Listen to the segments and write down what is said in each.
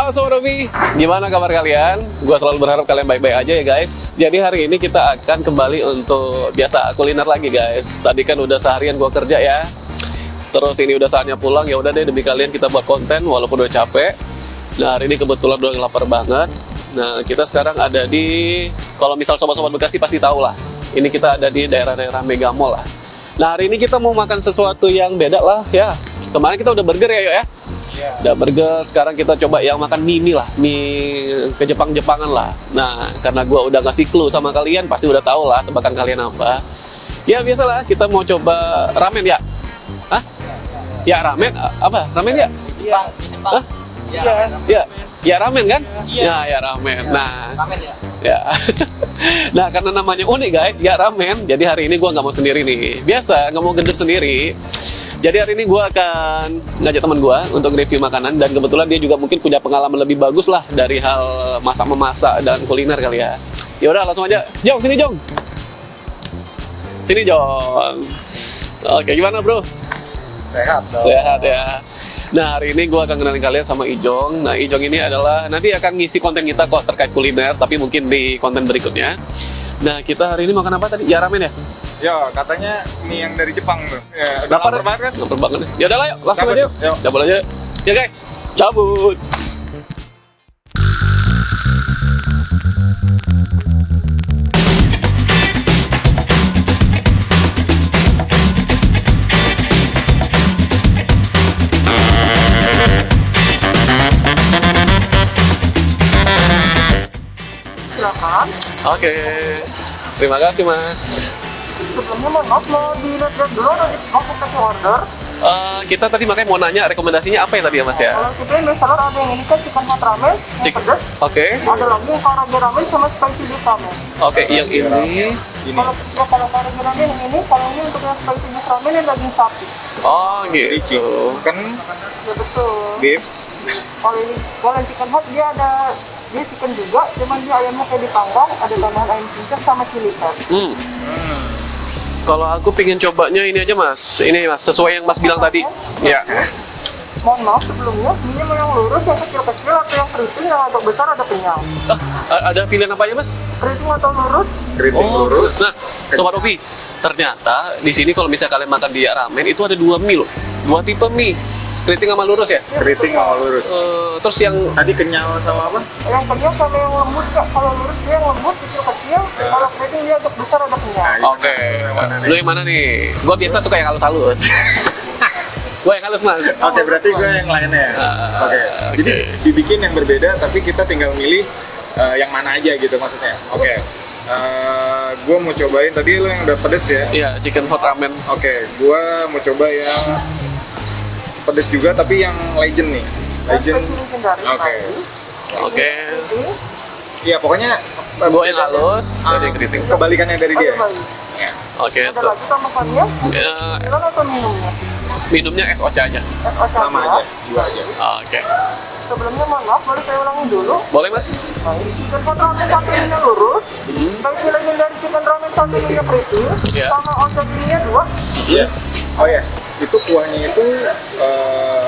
Halo Sobat Robi, gimana kabar kalian? Gua selalu berharap kalian baik-baik aja ya guys. Jadi hari ini kita akan kembali untuk biasa kuliner lagi guys. Tadi kan udah seharian gua kerja ya. Terus ini udah saatnya pulang, ya udah deh demi kalian kita buat konten walaupun udah capek. Nah hari ini kebetulan udah lapar banget. Nah kita sekarang ada di, kalau misal sobat-sobat Bekasi pasti tahu lah. Ini kita ada di daerah-daerah Mega Mall lah. Nah hari ini kita mau makan sesuatu yang beda lah ya. Kemarin kita udah burger ya, Yo ya. Udah burger, sekarang kita coba yang makan mie lah, mie ke Jepang-Jepangan lah. Nah, karena gua udah ngasih clue sama kalian, pasti udah tahu lah tebakan kalian apa. Ya biasalah, kita mau coba ramen ya. Hah? Ya ramen, apa? Ramen ya? Iya. Hah? Ya, ya ramen kan? Ya, ya ramen. Nah, Ramen ya? ya. Nah, karena namanya unik guys, ya ramen. Jadi hari ini gua nggak mau sendiri nih. Biasa, nggak mau gendut sendiri. Jadi hari ini gue akan ngajak teman gue untuk review makanan, dan kebetulan dia juga mungkin punya pengalaman lebih bagus lah dari hal masak-memasak dan kuliner kali ya. Ya udah langsung aja, Jong, sini Jong. Sini Jong. Oke, gimana bro? Sehat dong. Sehat ya. Nah hari ini gue akan kenalin kalian sama Ijong. Nah Ijong ini adalah nanti akan ngisi konten kita kok terkait kuliner, tapi mungkin di konten berikutnya. Nah kita hari ini makan apa tadi? Ya ramen ya? Ya, katanya mie yang dari Jepang tuh. Ya, udah Lapar lapar banget kan? Lapar banget nih. Ya udah lah, yuk, langsung Cabut, aja yuk. yuk. Cabut aja. Ya guys, cabut. Silakan. Oke. Terima kasih Mas. Sebelumnya mohon maaf, mau dilihat dulu atau mau kasih order? Kita tadi makanya mau nanya rekomendasinya apa ya tadi ya Mas ya? Kalau kita yang bestseller ada yang ini kan chicken hot ramen, yang Cik- pedas. Oke. Ada lagi yang karaage ramen sama spicy beef ramen. Oke, yang ini. Ini. Kalau karaage ramen yang ini, kalau ini untuk yang spicy beef ramen yang daging sapi. Oh Jadi gitu. chicken, Ya betul. beef. Kalau yang chicken hot dia ada, dia chicken juga, cuman dia ayamnya kayak dipanggang, ada tambahan ayam cincang sama chili sauce. Kalau aku pengen cobanya ini aja Mas. Ini Mas, sesuai yang Mas bilang tadi. Ya. Mohon maaf sebelumnya, ini mau yang lurus, yang kecil-kecil atau yang keriting, yang agak besar ada kenyal. Ada pilihan apa aja Mas? Keriting atau lurus? Keriting lurus. Nah, Sobat Robi, ternyata di sini kalau misalnya kalian makan di ramen itu ada dua mie loh. Dua tipe mie. Keriting sama lurus ya? Keriting sama lurus. Terus yang Tadi kenyal sama apa? Yang kenyal sama yang lembut Kak. Kalau lurus dia yang lembut kecil-kecil, kalau keriting dia agak besar ada kenyal. oke. Lu yang mana nih? Gua biasa suka yang halus-halus. Gua yang halus Mas. Oke, berarti gue yang lainnya. Oke. Jadi dibikin yang berbeda, tapi kita tinggal milih yang mana aja gitu maksudnya. Oke. Gue mau cobain tadi lo yang udah pedes ya. Iya, chicken hot ramen. Oke, gue mau coba yang pedes juga tapi yang legend nih. Legend. Oke. Oke. Iya, pokoknya Gua yang halus, dari keriting. kebalikannya dari dia. Ya. Oke, Ada tuh. lagi tambahannya? Ya, Silakan atau minumnya? minumnya es ocha aja. Es ocha Sama ya. aja, dua aja. Oke. Sebelumnya mohon maaf, boleh saya ulangi dulu. Boleh Mas? Baik, chicken hot ramen satu ininya lurus, spicy legendary chicken ramen satu ininya keriting, Iya. sama ocha ininya dua. Iya. Oh ya, itu kuahnya itu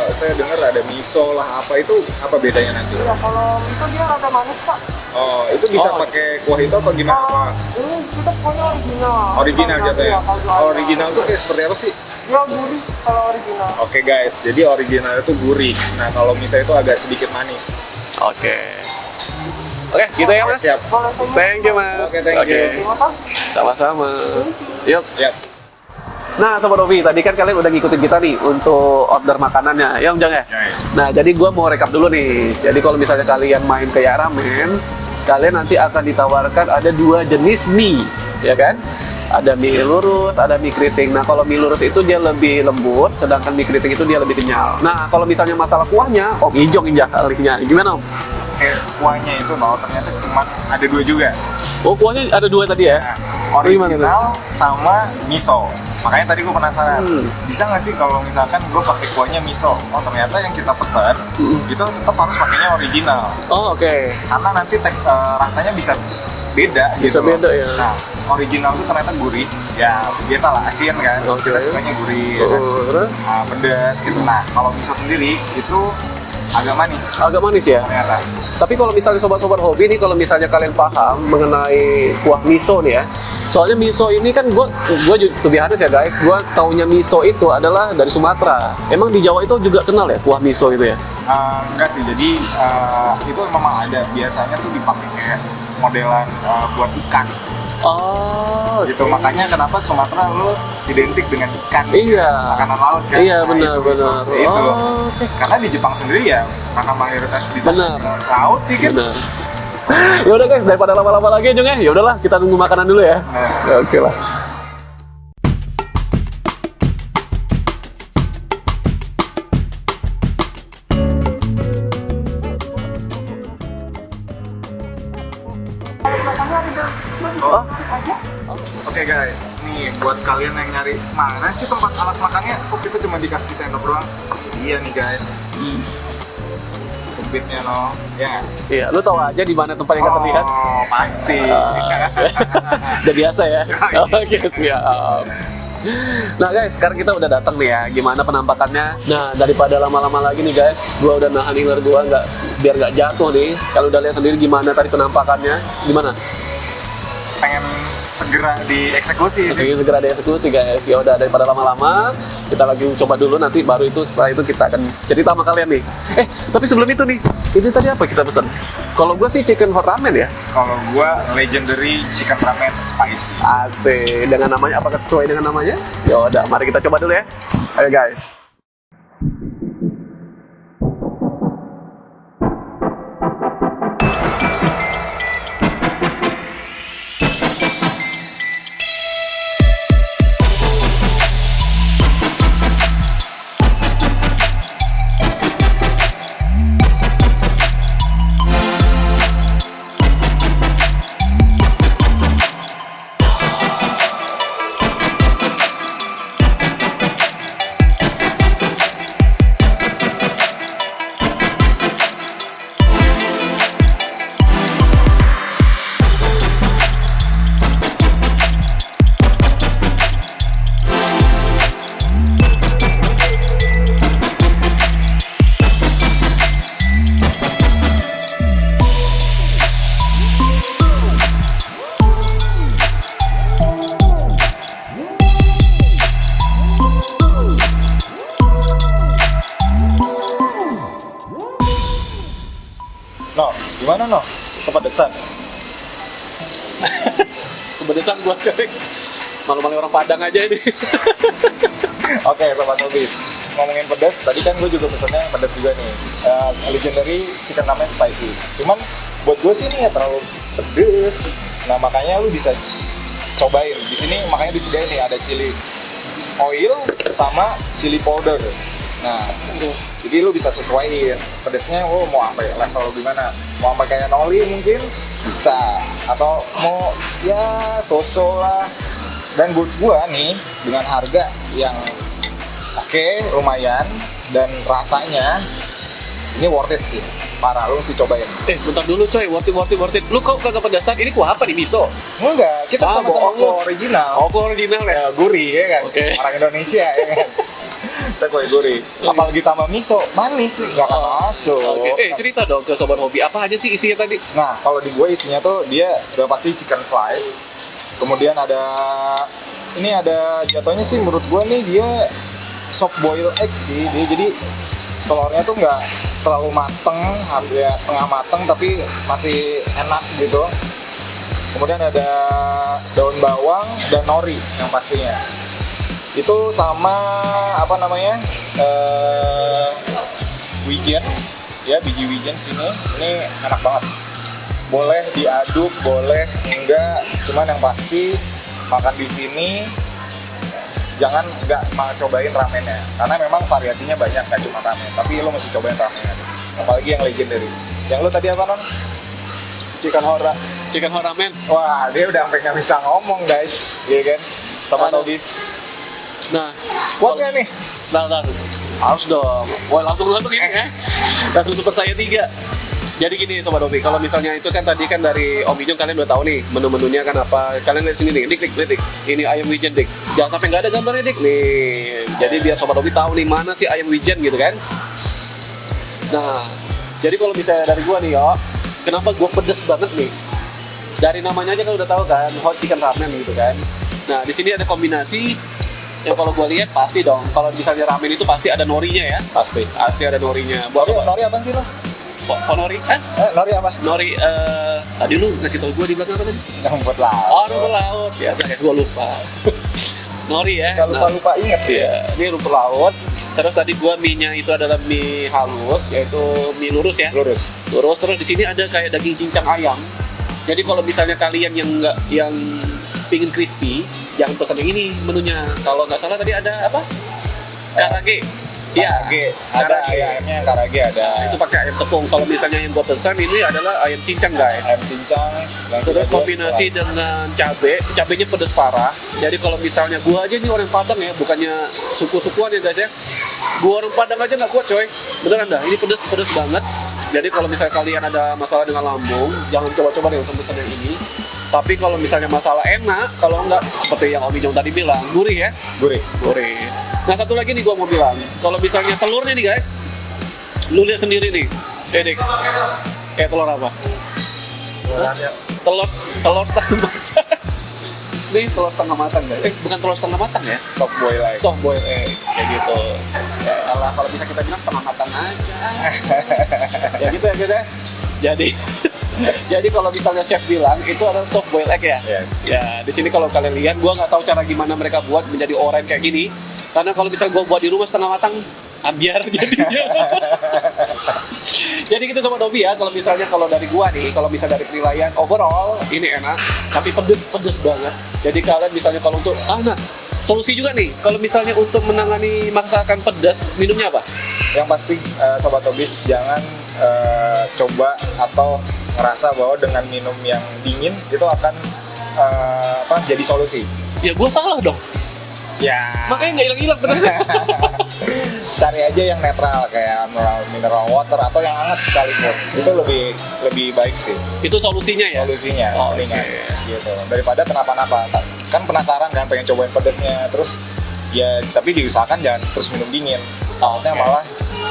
saya dengar ada miso lah apa itu apa bedanya nanti? Ya kalau itu dia rada manis Kak. Oh, itu bisa Oh. pakai kuah itu apa gimana? Kalau Apa? ini kita punya original. Original Kalau jatuhnya. iya, kalau ada. Original tuh kayak seperti apa sih? Ya gurih kalau original. Oke guys, jadi original itu gurih. Nah kalau misalnya itu agak sedikit manis. Oke. Oke, gitu ya Mas. Siap. Boleh saya Thank you Mas. Oke, thank you. Terima kasih. Sama-sama. Yuk. Siap. Nah, Sobat Robi, tadi kan kalian udah ngikutin kita nih untuk order makanannya, ya Om Jang ya? Ya. Nah, jadi gua mau rekap dulu nih. Jadi kalau misalnya kalian main ke Ya Ramen, kalian nanti akan ditawarkan ada dua jenis mie, ya kan? Ada mie lurus, ada mie keriting. Nah, kalau mie lurus itu dia lebih lembut, sedangkan mie keriting itu dia lebih kenyal. Nah, kalau misalnya masalah kuahnya, Om Ijong injak alihnya. Gimana Om? Kuahnya itu ternyata cuma ada dua juga. Oh, kuahnya ada dua tadi ya? Nah, Gimana tuh? original sama miso. Makanya tadi gue penasaran, Hmm. bisa nggak sih kalau misalkan gue pakai kuahnya miso? Oh ternyata yang kita pesan itu tetap harus pakainya original. Oh, oke. Karena nanti rasanya bisa beda Bisa gitu loh. beda ya. Nah, original itu ternyata gurih. Ya biasalah asin kan. Oke. Kita sukanya gurih ya kan. Terus? Pedas gitu. Nah, kalau miso sendiri itu agak manis Agak manis ya. ternyata. Tapi kalau misalnya sobat-sobat hobi nih, kalau misalnya kalian paham mengenai kuah miso nih ya. Soalnya miso ini kan gue to be honest ya guys, gue taunya miso itu adalah dari Sumatera. Emang di Jawa itu juga kenal ya kuah miso itu ya? Enggak sih, jadi itu memang ada, biasanya tuh dipakai kayak modelan buat ikan Oh, gitu. Makanya kenapa Sumatera lo identik dengan ikan, iya. makanan laut kan. Iya, Nah, benar, itu benar. seperti itu. Oh, oke. Karena di Jepang sendiri ya karena mayoritas di sana Benar. laut ya kan. Benar. Ya udah guys, daripada lama-lama lagi Jung ya. Ya udahlah, kita nunggu makanan dulu ya. Nah. Oke lah. Oh, Oke guys, nih buat kalian yang nyari mana sih tempat alat makannya, kok kita cuma dikasih sendok doang? Iya nih guys, sempitnya no, ya. iya, lu tahu aja di mana tempat yang nggak terlihat. Oh pasti. Udah biasa ya. Oke, siap. Nah guys, sekarang kita udah datang nih ya. Gimana penampakannya? Nah, daripada lama-lama lagi nih guys, gua udah nahan iler gua biar nggak jatuh nih. Kalau udah lihat sendiri gimana tadi penampakannya, gimana? Pengen segera dieksekusi sih. Oke, segera dieksekusi guys. Ya udah, daripada lama-lama, kita lagi coba dulu, nanti baru itu setelah itu kita akan cerita sama kalian nih. Tapi sebelum itu nih, ini tadi apa kita pesan? Kalau gua sih chicken hot ramen ya. Kalau gua legendary chicken ramen spicy. Asik. Dengan namanya, apakah sesuai dengan namanya? Ya udah, mari kita coba dulu ya. Ayo guys. No, gimana no? Kepedesan. Kepedesan gua coy. Malu-malu orang Padang aja ini. Oke, Sobat Hobi. Ngomongin pedas, tadi kan gue juga pesennya yang pedas juga nih. Legendary chicken ramen spicy. Cuman buat gue sih ini nggak terlalu pedes. Nah makanya lu bisa cobain. Di sini makanya disediain nih ada chili oil sama chili powder. Nah, jadi lu bisa sesuaiin pedesnya, lu mau apa ya, level lu gimana? Mau sampai kayak noli mungkin bisa, atau mau ya so-so lah. Dan buat gua nih dengan harga yang oke, lumayan, dan rasanya ini worth it sih. Parah, lu mesti cobain. Bentar dulu coy, worth it. Lu kok kagak pedasan? Ini kuah apa nih, miso? Enggak, kita sama bohong lu. original. Kuah original ya? Gurih ya kan? Oke. Orang Indonesia ya kan? Kita kue gurih. Apalagi tambah miso, manis sih, nggak akan masuk. Oke. Cerita dong ke Sobat Hobi, apa aja sih isinya tadi? Nah, kalau di gue isinya tuh dia udah pasti chicken slice. Kemudian ada jatuhnya sih menurut gue nih dia soft boil egg sih. Dia jadi telurnya tuh nggak terlalu mateng, hampir setengah mateng tapi masih enak gitu. Kemudian ada daun bawang dan nori yang pastinya. Itu sama apa namanya wijen ya, biji wijen sini ini enak banget, boleh diaduk boleh enggak, cuman yang pasti makan di sini jangan nggak mau cobain ramennya karena memang variasinya banyak, nggak cuma ramen tapi lo mesti cobain ramennya, apalagi yang legendary. Yang lo tadi apa non? Chicken hot ramen. Wah, dia udah sampai nggak bisa ngomong guys, iya kan? Sama Tobis. Nah, Kuatnya nih. Nah, harus dong. Wah, langsung ini ya. Langsung Super Saya 3. Jadi gini Sobat Hobi, kalau misalnya itu kan tadi kan dari Om Ijong kalian udah tahu nih menu-menunya kan apa. Kalian lihat sini nih, dik. Ini ayam wijen dik. Jangan sampai nggak ada gambarnya dik nih. Jadi biar Sobat Hobi tahu nih mana sih ayam wijen gitu kan. Nah, jadi kalau misalnya dari gua nih yo, kenapa gua pedes banget nih? Dari namanya aja kan udah tahu kan, hot chicken ramen gitu kan. Nah, di sini ada kombinasi yang kalau gua lihat pasti dong. Kalau misalnya ramen itu pasti ada norinya ya. Pasti. Pasti ada norinya. Buat Nori apa sih lo? nori? Nori apa? Nori, tadi lu ngasih tau gua di belakang apa tadi? Rumput laut. Oh, rumput laut. Biasa ya, gua lupa. Nori ya. Kalau lupa ingat Iya, ini rumput laut. Terus tadi gua mie-nya itu adalah mie halus, yaitu mie lurus ya. Lurus. Lurus. Terus di sini ada kayak daging cincang ayam. Jadi kalau misalnya kalian yang pingin crispy, jangan pesan yang ini menunya. Kalau nggak salah tadi ada apa? Karage. Iya. Karage. Ada ayamnya karage ada. Itu pakai ayam tepung. Kalau misalnya yang gua pesan ini adalah ayam cincang guys. Ayam cincang. Terus kombinasi dengan cabenya pedas parah. Jadi kalau misalnya gua aja nih orang Padang ya, bukannya suku-sukuan ya guys ya. Gua orang Padang aja nggak kuat coy. Beneran dah, ini pedas banget. Jadi kalau misalnya kalian ada masalah dengan lambung, jangan coba-coba deh untuk pesan yang ini. Tapi kalau misalnya masalah enak, kalau enggak seperti yang Om Ijong tadi bilang, gurih ya. Gurih. Nah satu lagi nih gua mau bilang, kalau misalnya telurnya nih guys, lu lihat sendiri nih, Dedek, kayak telur apa? Telur setengah matang. Ini telur setengah matang guys. Bukan telur setengah matang ya? Soft boil egg. Soft boil egg, kayak gitu. Ya Allah, kalau bisa kita bilang setengah matang aja. Ya gitu ya guys ya. Jadi kalau misalnya chef bilang itu adalah soft boil egg ya. Yes. Ya di sini kalau kalian lihat, gua nggak tahu cara gimana mereka buat menjadi oranye kayak gini. Karena kalau misalnya gua buat di rumah setengah matang, ambiar jadinya. Jadi gitu sama Dobi ya. Kalau misalnya kalau dari gua nih, kalau misalnya dari penilaian overall ini enak, tapi pedes banget. Jadi kalian misalnya kalau untuk nah solusi juga nih, kalau misalnya untuk menangani masakan pedas, minumnya apa? Yang pasti Sobat Obis jangan coba atau ngerasa bahwa dengan minum yang dingin itu akan jadi solusi. Ya gue salah dong. Ya. Makanya nggak hilang-hilang bener. Cari aja yang netral kayak mineral water atau yang hangat sekalipun. Itu lebih baik sih. Itu solusinya ya. Solusinya. Oh, ringan, okay. gitu. Daripada kenapa-napa. Kan penasaran kan pengen cobain pedesnya terus ya tapi diusahakan jangan terus minum dingin. Takutnya malah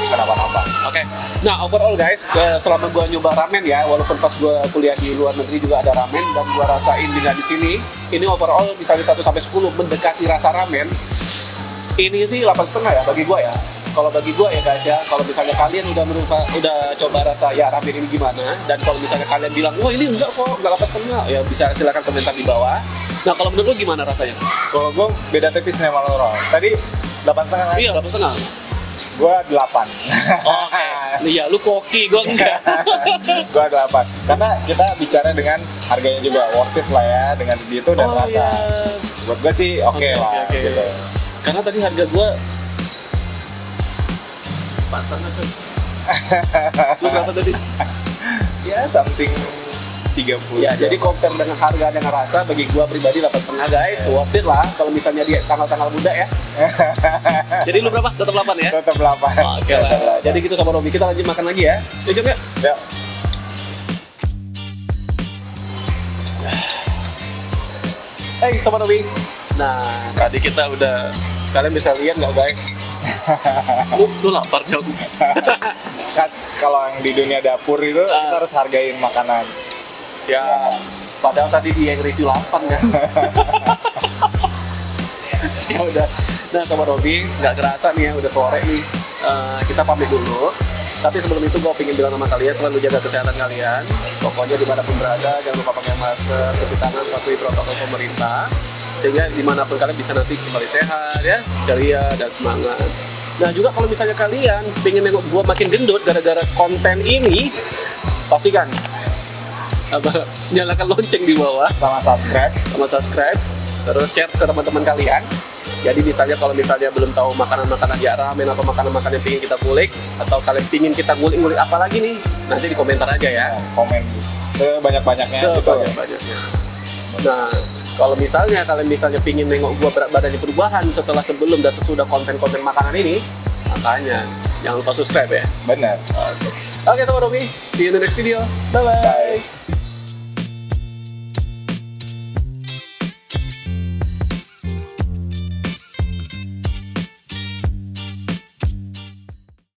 kenapa-napa. Oke. Nah, overall guys, selama gua nyoba ramen ya, walaupun pas gua kuliah di luar negeri juga ada ramen dan gua rasain juga di sini, ini overall misalnya 1 sampai 10 mendekati rasa ramen. Ini sih 8,5 ya bagi gua ya. Kalau bagi gua ya guys ya, kalau misalnya kalian udah coba rasa ya ramen ini gimana, dan kalau misalnya kalian bilang, "Wah, ini enggak kok, enggak 8,5." Ya bisa silakan komentar di bawah. Nah, kalau menurut lu gimana rasanya? Kalau gue beda tipis nih sama lo. Tadi 8,5 kan? Iya, 8,5. Gue 8. Oke. Iya, lu koki, gue enggak. Gue 8. Karena kita bicara dengan harganya juga worth it lah ya, dengan segitu dan rasa. Iya. Buat gue sih oke lah gitu. Karena tadi harga gue pas tengah coy. Lu berapa tadi? Ya something 30. Ya, jadi compare dengan harga dengan rasa bagi gua pribadi 8,5 guys, worth it lah kalau misalnya di tanggal-tanggal muda ya. Jadi lu berapa? Tetap 8 ya? Tetap 8. Oke lah. Jadi gitu sama Robi, kita lanjut makan lagi ya. Yuk ya. Ya. Hey sama Robi. Nah, tadi kita udah, kalian bisa lihat nggak guys? Lu lapar jauh. Kan kalau yang di dunia dapur itu kita harus hargain makanan. Ya, padahal tadi dia yang review 8 kan. Ya udah. Nah sama Robi, nggak kerasa nih ya udah sore nih. Kita pamit dulu. Tapi sebelum itu gue pengen bilang sama kalian, selalu jaga kesehatan kalian. Pokoknya dimanapun berada, jangan lupa pakai masker, cuci tangan, patuhi protokol pemerintah. Sehingga dimanapun kalian bisa nanti kembali sehat ya, ceria dan semangat. Nah juga kalau misalnya kalian pengen nengok gue makin gendut gara-gara konten ini, pastikan nyalakan lonceng di bawah Sama subscribe. Terus share ke teman-teman kalian. Jadi misalnya kalau misalnya belum tahu makanan-makanan ya ramen atau makanan-makanan yang pengen kita kulik, atau kalian pengen kita ngulik-ngulik apa lagi nih, nanti di komentar aja ya. Komen sebanyak-banyaknya gitu. Nah kalau misalnya kalian pengen nengok gua berat badan di perubahan setelah, sebelum dan sesudah konten-konten makanan ini, makanya jangan lupa subscribe ya. Benar. Oke teman Robi, see you in the next video. Bye bye.